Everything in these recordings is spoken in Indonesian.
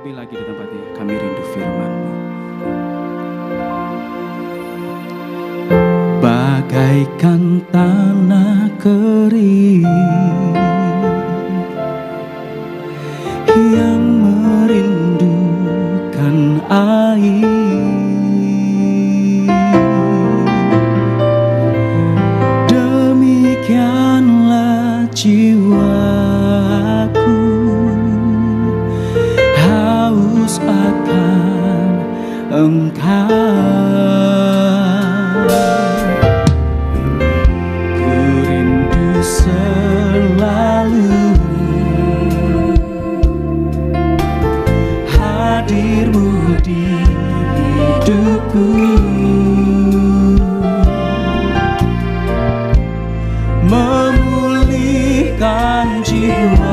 lebih lagi di tempat ini. Kami rindu firman-Mu. Bagaikan tanah kering yang merindukan air, demikianlah jiwaku haus akan Engkau. Memulihkan jiwaku,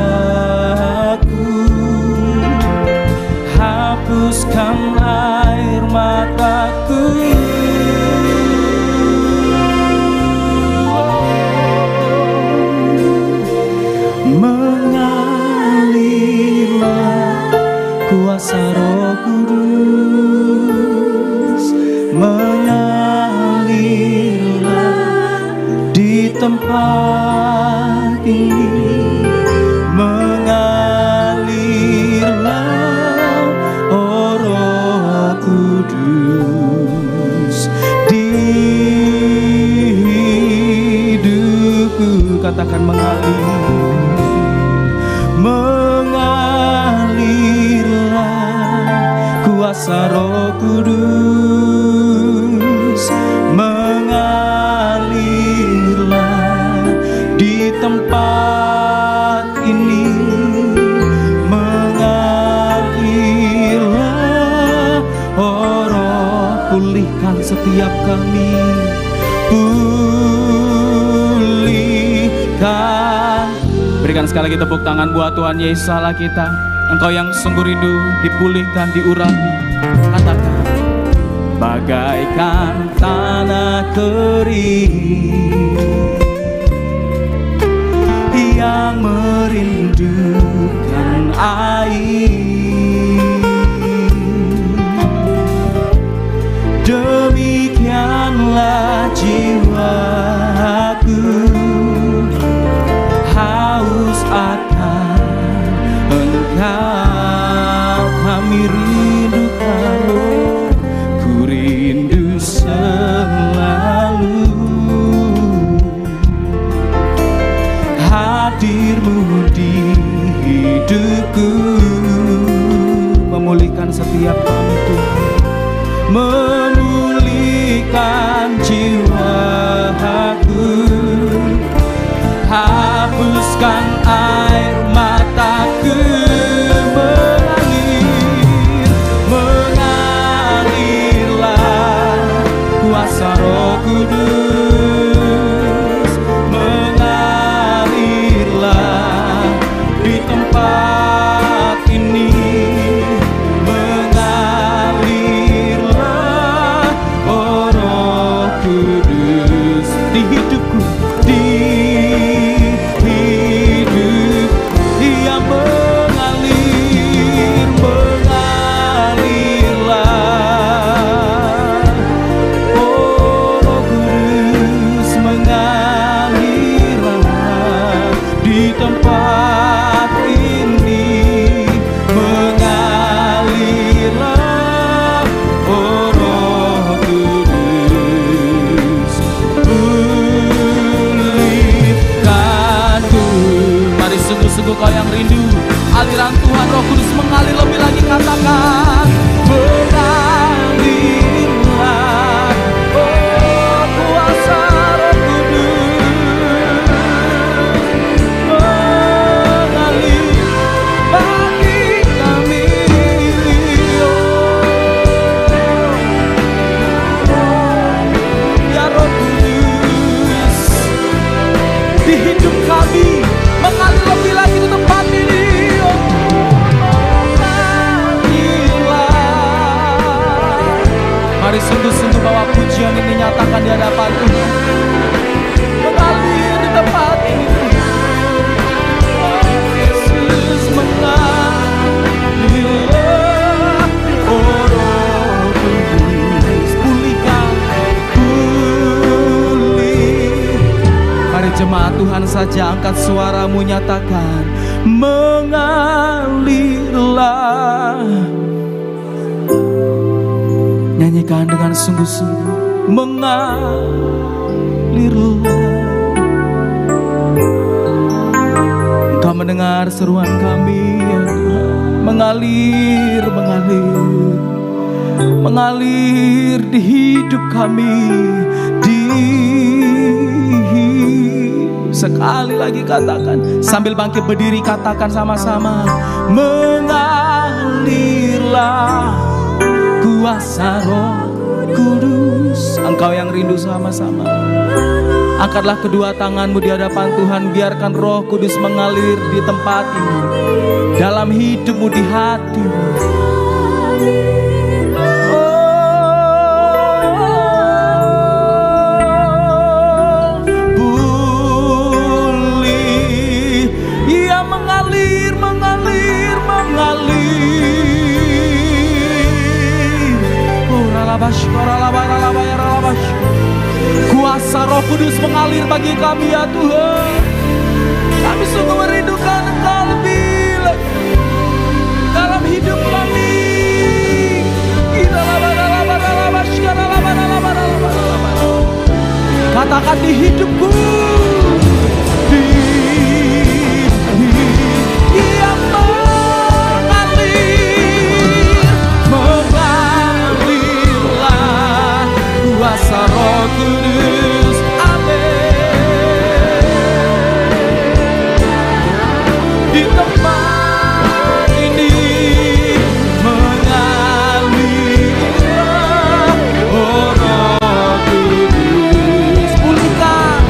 hapuskan air mataku. Mengalirlah kuasa Roh Kudus, mengalirlah di tempat ini, mengalirlah oh Roh Kudus di hidupku. Katakan mengalirlah kuasa Roh Kudus, mengalirlah di tempat ini, mengalirlah oh Roh. Pulihkan setiap kami, pulihkan. Berikan sekali lagi tepuk tangan buat Tuhan Yesus Allah kita. Engkau yang sungguh rindu dipulihkan, diurapi. Katakan, bagaikan tanah kering yang merindukan air, demikianlah jiwaku haus akan Engkau. Kami rindukan-Mu, ku rindu selalu hadir-Mu di hidupku. Memulihkan setiap kami Tuhan, memulihkan jiwaku, hapuskan air mataku. Mengalirlah kuasa Roh Kudus, mengalirlah di tempat ini, mengalirlah oh Roh Kudus di hidupku, di kau yang rindu aliran Tuhan Roh Kudus mengalir lebih lagi. Katakan mengalirlah oh kuasa Roh Kudus, mengalir bagi kami ya Roh Kudus di hidup kami, mengalir lebih lagi di tempat ini. Oh, mengalirlah Jemaat Tuhan saja angkat suaramu, nyatakan mengalirlah. Nyanyikan dengan sungguh-sungguh, mengalirlah. Engkau mendengar seruan kami ya Tuhan. Mengalir, mengalir, mengalir di hidup kami. Sekali lagi katakan, sambil bangkit berdiri katakan sama-sama, mengalirlah kuasa Roh Kudus. Engkau yang rindu sama-sama, angkatlah kedua tanganmu di hadapan Tuhan. Biarkan Roh Kudus mengalir di tempat ini, dalam hidupmu, di hatimu. Kuasa Roh Kudus mengalir bagi kami ya Tuhan. Kami sungguh merindukan Engkau lebih lagi dalam hidup kami. Katakan di hidupku, kuasa Roh Kudus, amin. Di tempat ini mengalirlah Roh Kudus. Pulihkan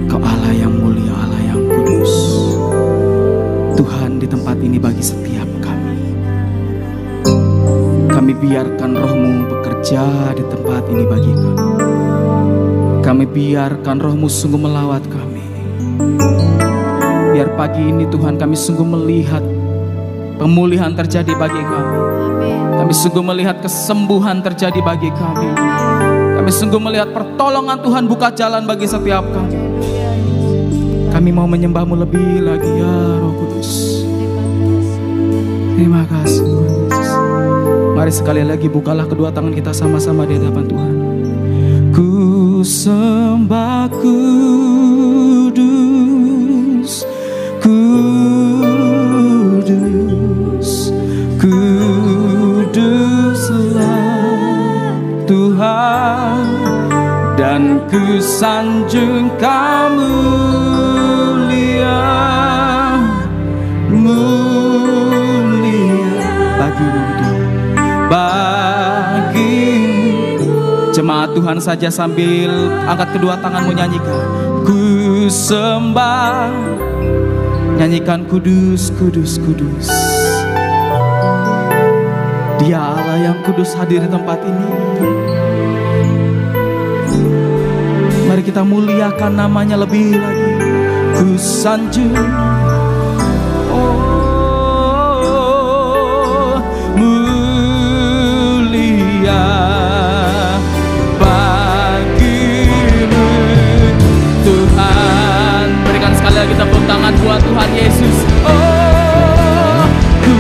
Kau Allah yang mulia, Allah yang kudus. Tuhan, di tempat ini bagi setiap kami, kami biarkan Roh-Mu bekerja di tempat ini bagi kami. Kami biarkan Roh-Mu sungguh melawat kami. Biar pagi ini Tuhan kami sungguh melihat pemulihan terjadi bagi kami. Kami sungguh melihat kesembuhan terjadi bagi kami. Kami sungguh melihat pertolongan Tuhan buka jalan bagi setiap kami. Kami mau menyembah-Mu lebih lagi ya Roh Kudus. Terima kasih Tuhan Yesus. Mari sekali lagi bukalah kedua tangan kita sama-sama di hadapan Tuhan. Ku sembah kudus, kudus, kuduslah Tuhan, dan ku sanjung Kamu mulia, mulia bagimu Tuhan, bagimu. Jemaat Tuhan saja sambil angkat kedua tanganmu nyanyikan. Ku sembah, nyanyikan kudus, kudus, kudus. Dia Allah yang kudus hadir di tempat ini. Mari kita muliakan namanya lebih lagi. Ku sanjung, oh mulia bagimu Tuhan. Berikan sekali lagi tepuk tangan buat Tuhan Yesus. Oh, ku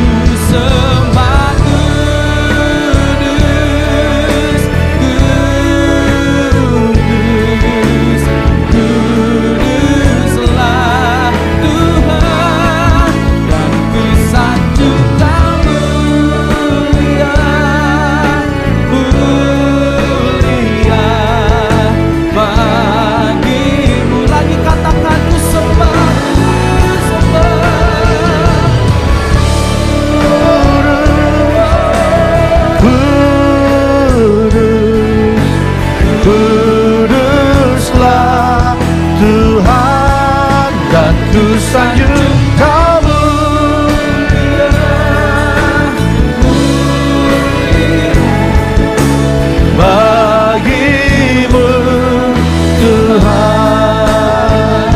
sembah kudus, kudus, kuduslah Tuhan, dan ku sanjung Kamu mulia, mulia bagimu. Lagi katakan ku sembah, kuduslah Tuhan, dan ku sanjung Kamu bagimu Tuhan,